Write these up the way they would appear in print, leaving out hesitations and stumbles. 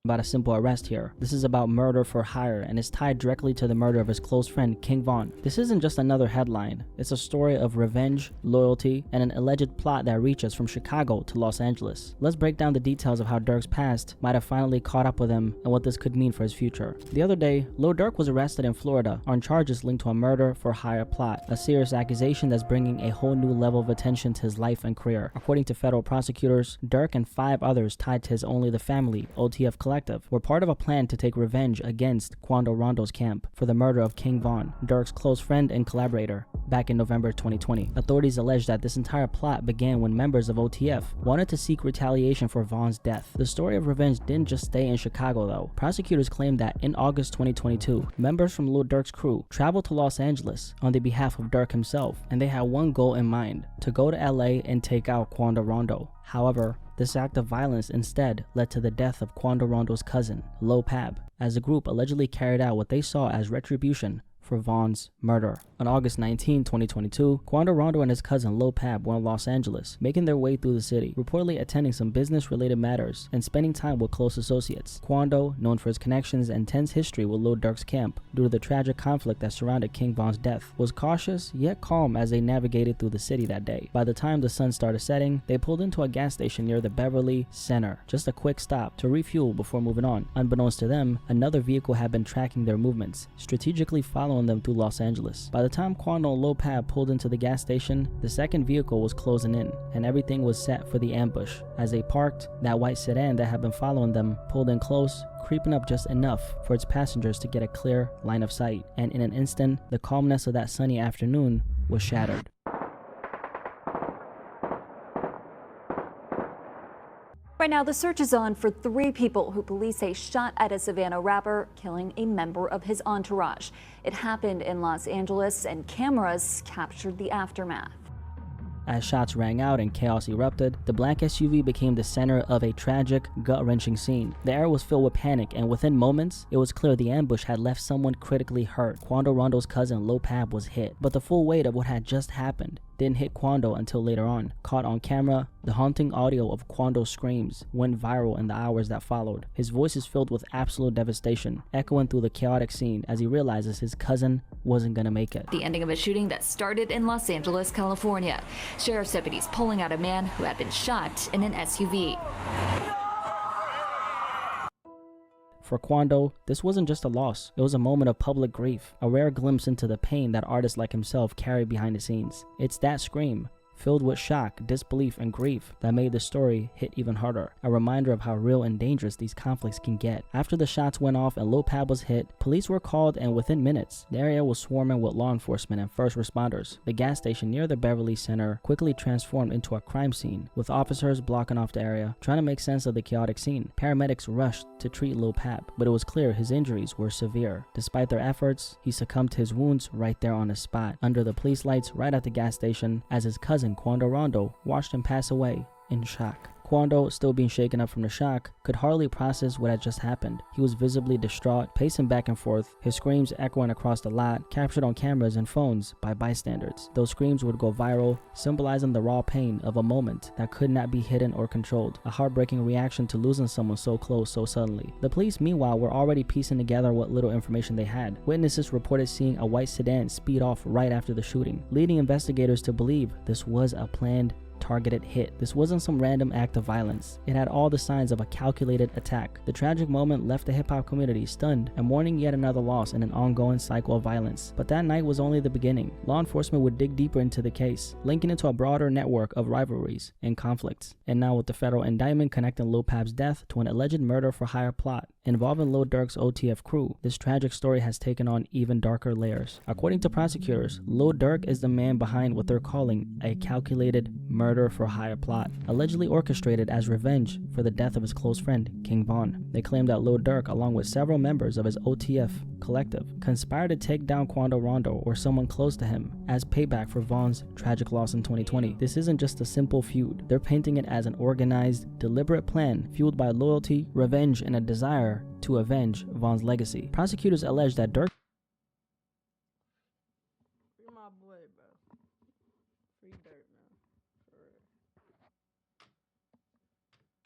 about a simple arrest here. This is about murder for hire and is tied directly to the murder of his close friend King Von. This isn't just another headline. It's a story of revenge, loyalty, and an alleged plot that reaches from Chicago to Los Angeles. Let's break down the details of how Durk's past might have finally caught up with him and what this could mean for his future. The other day, Lil Durk was arrested in Florida on charges linked to a murder for hire plot, a serious accusation that's bringing a whole new level of attention to his life and career. According to federal prosecutors, Durk and 5 others tied to his Only the Family OTF collective were part of a plan to take revenge against Quando Rondo's camp for the murder of King Von, Durk's close friend and collaborator, back in November 2020. Authorities allege that this entire plot began when members of OTF wanted to seek retaliation for Von's death. The story of revenge didn't just stay in Chicago though. Prosecutors claimed that in August 2022, members from Lil Durk's crew traveled to Los Angeles on the behalf of Durk himself, and they had one goal in mind: to go to LA and take out Quando Rondo. However, this act of violence instead led to the death of Quando Rondo's cousin, Lil Pab, as the group allegedly carried out what they saw as retribution for Von's murder. On August 19, 2022, Quando Rondo and his cousin Lil Pab were in Los Angeles, making their way through the city, reportedly attending some business-related matters and spending time with close associates. Quando, known for his connections and tense history with Lil Durk's camp due to the tragic conflict that surrounded King Von's death, was cautious yet calm as they navigated through the city that day. By the time the sun started setting, they pulled into a gas station near the Beverly Center, just a quick stop to refuel before moving on. Unbeknownst to them, another vehicle had been tracking their movements, strategically following them through Los Angeles. By the time Quando and Lil Pab pulled into the gas station, the second vehicle was closing in, and everything was set for the ambush. As they parked, that white sedan that had been following them pulled in close, creeping up just enough for its passengers to get a clear line of sight, and in an instant, the calmness of that sunny afternoon was shattered. Right now, the search is on for 3 people who police say shot at a Savannah rapper, killing a member of his entourage. It happened in Los Angeles, and cameras captured the aftermath. As shots rang out and chaos erupted, the black SUV became the center of a tragic, gut-wrenching scene. The air was filled with panic, and within moments, it was clear the ambush had left someone critically hurt. Quando Rondo's cousin, Lil Pab, was hit, but the full weight of what had just happened didn't hit Quando until later on. Caught on camera, the haunting audio of Quando's screams went viral in the hours that followed. His voice is filled with absolute devastation, echoing through the chaotic scene as he realizes his cousin wasn't gonna make it. The ending of a shooting that started in Los Angeles, California. Sheriff's deputies pulling out a man who had been shot in an SUV. For Quando, this wasn't just a loss, it was a moment of public grief, a rare glimpse into the pain that artists like himself carry behind the scenes. It's that scream, filled with shock, disbelief, and grief, that made the story hit even harder, a reminder of how real and dangerous these conflicts can get. After the shots went off and Lil Pab was hit, police were called, and within minutes, the area was swarming with law enforcement and first responders. The gas station near the Beverly Center quickly transformed into a crime scene, with officers blocking off the area, trying to make sense of the chaotic scene. Paramedics rushed to treat Lil Pab, but it was clear his injuries were severe. Despite their efforts, he succumbed to his wounds right there on the spot, under the police lights right at the gas station, as his cousin Quando Rondo watched him pass away in shock. Quando, still being shaken up from the shock, could hardly process what had just happened. He was visibly distraught, pacing back and forth, his screams echoing across the lot, captured on cameras and phones by bystanders. Those screams would go viral, symbolizing the raw pain of a moment that could not be hidden or controlled, a heartbreaking reaction to losing someone so close so suddenly. The police, meanwhile, were already piecing together what little information they had. Witnesses reported seeing a white sedan speed off right after the shooting, leading investigators to believe this was a planned, targeted hit. This wasn't some random act of violence. It had all the signs of a calculated attack. The tragic moment left the hip-hop community stunned and mourning yet another loss in an ongoing cycle of violence. But that night was only the beginning. Law enforcement would dig deeper into the case, linking it to a broader network of rivalries and conflicts. And now with the federal indictment connecting Lil Pab's death to an alleged murder for hire plot involving Lil Durk's OTF crew, this tragic story has taken on even darker layers. According to prosecutors, Lil Durk is the man behind what they're calling a calculated murder for hire plot, allegedly orchestrated as revenge for the death of his close friend, King Von. They claim that Lil Durk, along with several members of his OTF collective, conspired to take down Quando Rondo or someone close to him as payback for Von's tragic loss in 2020. This isn't just a simple feud. They're painting it as an organized, deliberate plan fueled by loyalty, revenge, and a desire to avenge Von's legacy. Prosecutors allege that Durk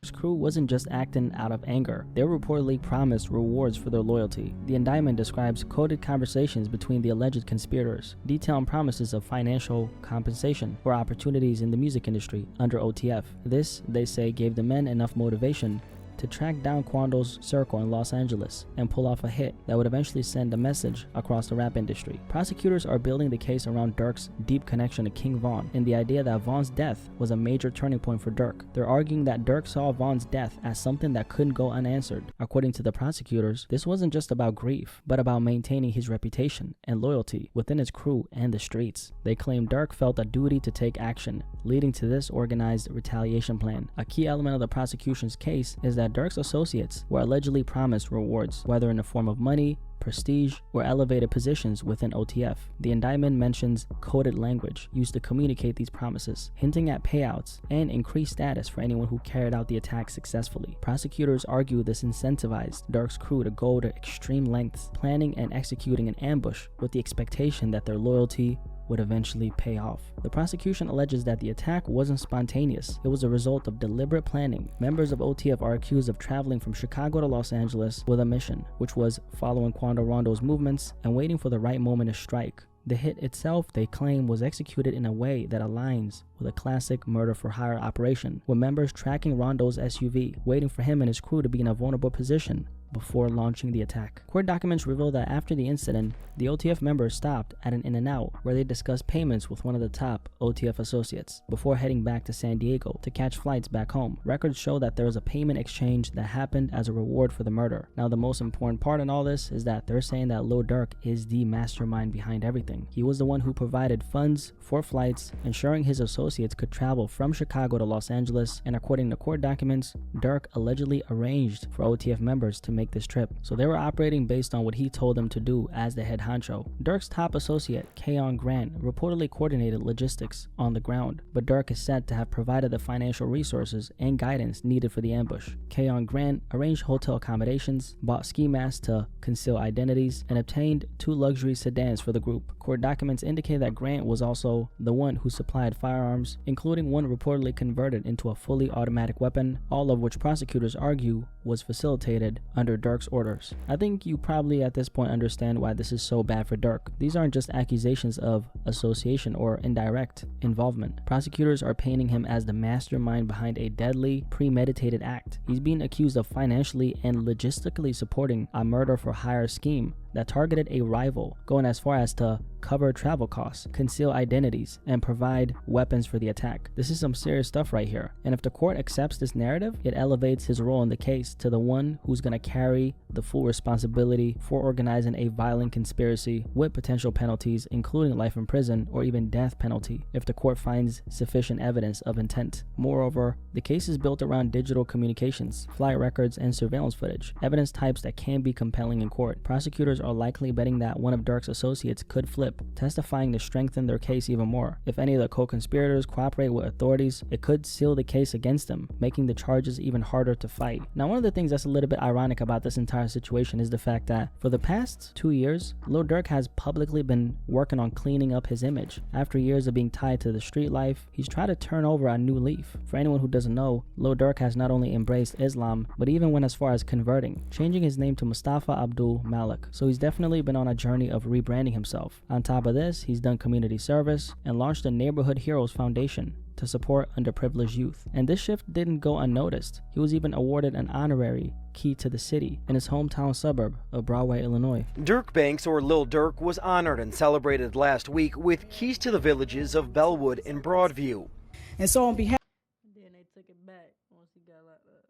His crew wasn't just acting out of anger. They were reportedly promised rewards for their loyalty. The indictment describes coded conversations between the alleged conspirators, detailing promises of financial compensation for opportunities in the music industry under OTF. This, they say, gave the men enough motivation to track down Quando's circle in Los Angeles and pull off a hit that would eventually send a message across the rap industry. Prosecutors are building the case around Durk's deep connection to King Von and the idea that Von's death was a major turning point for Durk. They're arguing that Durk saw Von's death as something that couldn't go unanswered. According to the prosecutors, this wasn't just about grief, but about maintaining his reputation and loyalty within his crew and the streets. They claim Durk felt a duty to take action, leading to this organized retaliation plan. A key element of the prosecution's case is that Durk's associates were allegedly promised rewards, whether in the form of money, prestige, or elevated positions within OTF. The indictment mentions coded language used to communicate these promises, hinting at payouts and increased status for anyone who carried out the attack successfully. Prosecutors argue this incentivized Durk's crew to go to extreme lengths, planning and executing an ambush with the expectation that their loyalty would eventually pay off. The prosecution alleges that the attack wasn't spontaneous. It was a result of deliberate planning. Members of OTF are accused of traveling from Chicago to Los Angeles with a mission, which was following Quando Rondo's movements and waiting for the right moment to strike. The hit itself, they claim, was executed in a way that aligns with a classic murder-for-hire operation, with members tracking Rondo's SUV, waiting for him and his crew to be in a vulnerable position before launching the attack. Court documents reveal that after the incident, the OTF members stopped at an In-N-Out where they discussed payments with one of the top OTF associates before heading back to San Diego to catch flights back home. Records show that there was a payment exchange that happened as a reward for the murder. Now, the most important part in all this is that they're saying that Lil Durk is the mastermind behind everything. He was the one who provided funds for flights, ensuring his associates could travel from Chicago to Los Angeles, and according to court documents, Durk allegedly arranged for OTF members to make this trip. So they were operating based on what he told them to do as the head honcho. Durk's top associate, Keon Grant, reportedly coordinated logistics on the ground, but Durk is said to have provided the financial resources and guidance needed for the ambush. Keon Grant arranged hotel accommodations, bought ski masks to conceal identities, and obtained 2 luxury sedans for the group. Court documents indicate that Grant was also the one who supplied firearms, including one reportedly converted into a fully automatic weapon, all of which prosecutors argue was facilitated under Durk's orders. I think you probably at this point understand why this is so bad for Durk. These aren't just accusations of association or indirect involvement. Prosecutors are painting him as the mastermind behind a deadly, premeditated act. He's being accused of financially and logistically supporting a murder-for-hire scheme that targeted a rival, going as far as to cover travel costs, conceal identities, and provide weapons for the attack. This is some serious stuff right here. And if the court accepts this narrative, it elevates his role in the case to the one who's going to carry the full responsibility for organizing a violent conspiracy with potential penalties, including life in prison or even death penalty, if the court finds sufficient evidence of intent. Moreover, the case is built around digital communications, flight records, and surveillance footage, evidence types that can be compelling in court. Prosecutors are likely betting that one of Durk's associates could flip, testifying to strengthen their case even more. If any of the co-conspirators cooperate with authorities, it could seal the case against them, making the charges even harder to fight. Now, one of the things that's a little bit ironic about this entire situation is the fact that for the past 2 years, Lil Durk has publicly been working on cleaning up his image. After years of being tied to the street life, he's tried to turn over a new leaf. For anyone who doesn't know, Lil Durk has not only embraced Islam, but even went as far as converting, changing his name to Mustafa Abdul Malik. So he's definitely been on a journey of rebranding himself. On top of this, he's done community service and launched the Neighborhood Heroes Foundation to support underprivileged youth. And this shift didn't go unnoticed. He was even awarded an honorary key to the city in his hometown suburb of Broadway, Illinois. Durk Banks, or Lil Durk, was honored and celebrated last week with keys to the villages of Bellwood and Broadview. And so on behalf then they took it back once he got locked up.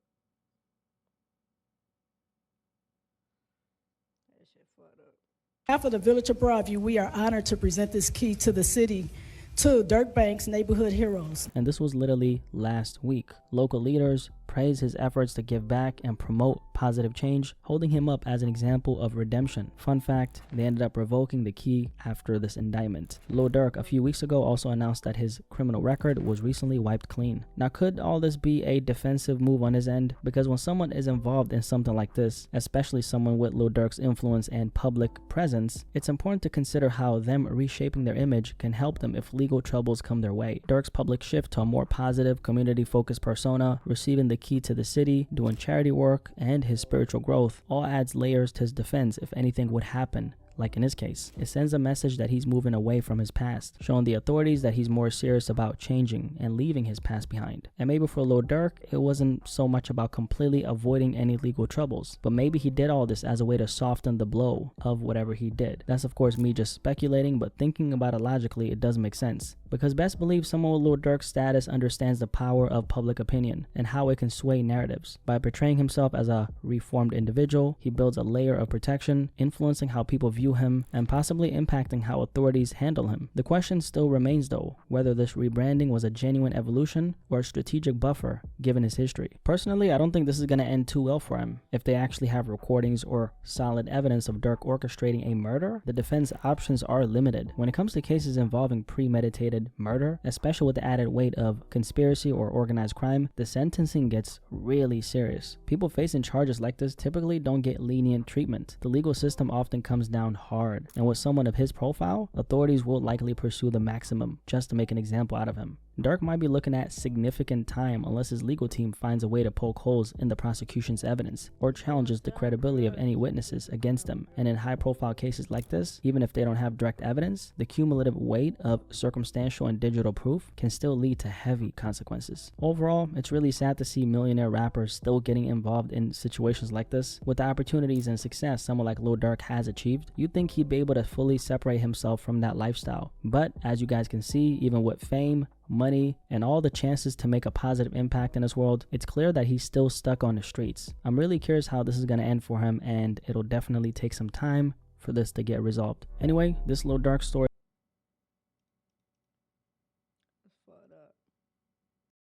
That shit fucked up. of the Village of Broadview, we are honored to present this key to the city to Durk Banks Neighborhood Heroes. And this was literally last week. Local leaders praised his efforts to give back and promote positive change, holding him up as an example of redemption. Fun fact, they ended up revoking the key after this indictment. Lil Durk a few weeks ago also announced that his criminal record was recently wiped clean. Now, could all this be a defensive move on his end? Because when someone is involved in something like this, especially someone with Lil Durk's influence and public presence, it's important to consider how them reshaping their image can help them if legal troubles come their way. Durk's public shift to a more positive, community-focused persona, receiving the key to the city, doing charity work, and his spiritual growth all adds layers to his defense if anything would happen. Like in his case, it sends a message that he's moving away from his past, showing the authorities that he's more serious about changing and leaving his past behind. And maybe for Lil Durk, it wasn't so much about completely avoiding any legal troubles, but maybe he did all this as a way to soften the blow of whatever he did. That's of course me just speculating, but thinking about it logically, it does make sense. Because best believe someone with Lil Durk's status understands the power of public opinion and how it can sway narratives. By portraying himself as a reformed individual, he builds a layer of protection, influencing how people view him and possibly impacting how authorities handle him. The question still remains though, whether this rebranding was a genuine evolution or a strategic buffer given his history. Personally, I don't think this is going to end too well for him. If they actually have recordings or solid evidence of Durk orchestrating a murder, the defense options are limited. When it comes to cases involving premeditated murder, especially with the added weight of conspiracy or organized crime, the sentencing gets really serious. People facing charges like this typically don't get lenient treatment. The legal system often comes down hard, and with someone of his profile, authorities will likely pursue the maximum just to make an example out of him. Durk might be looking at significant time unless his legal team finds a way to poke holes in the prosecution's evidence or challenges the credibility of any witnesses against him. And in high-profile cases like this, even if they don't have direct evidence, the cumulative weight of circumstantial and digital proof can still lead to heavy consequences. Overall, it's really sad to see millionaire rappers still getting involved in situations like this. With the opportunities and success someone like Lil Durk has achieved, you'd think he'd be able to fully separate himself from that lifestyle. But as you guys can see, even with fame, money, and all the chances to make a positive impact in this world, it's clear that he's still stuck on the streets. I'm really curious how this is going to end for him, and it'll definitely take some time for this to get resolved. Anyway, this Lil Durk story